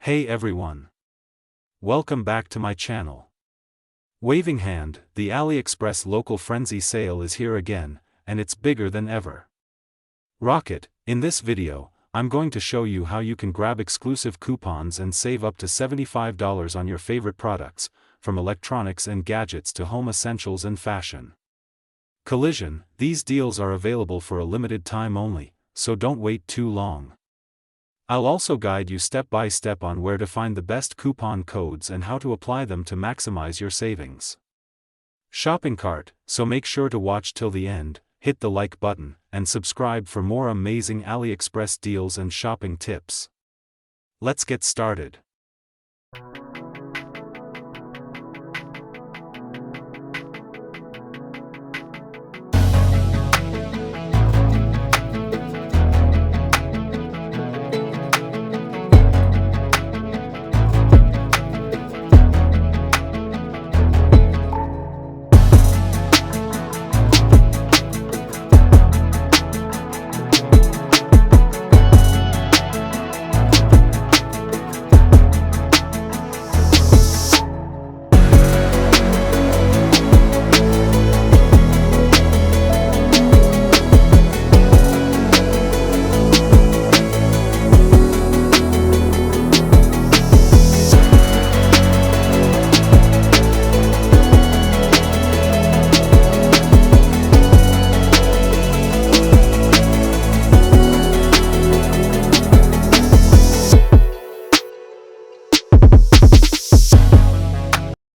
Hey everyone! Welcome back to my channel. Waving hand, the AliExpress local frenzy sale is here again, and it's bigger than ever. Rock it! In this video, I'm going to show you how you can grab exclusive coupons and save up to $75 on your favorite products, from electronics and gadgets to home essentials and fashion. Collision, these deals are available for a limited time only, so don't wait too long. I'll also guide you step by step on where to find the best coupon codes and how to apply them to maximize your savings. Shopping cart, so make sure to watch till the end, hit the like button, and subscribe for more amazing AliExpress deals and shopping tips. Let's get started.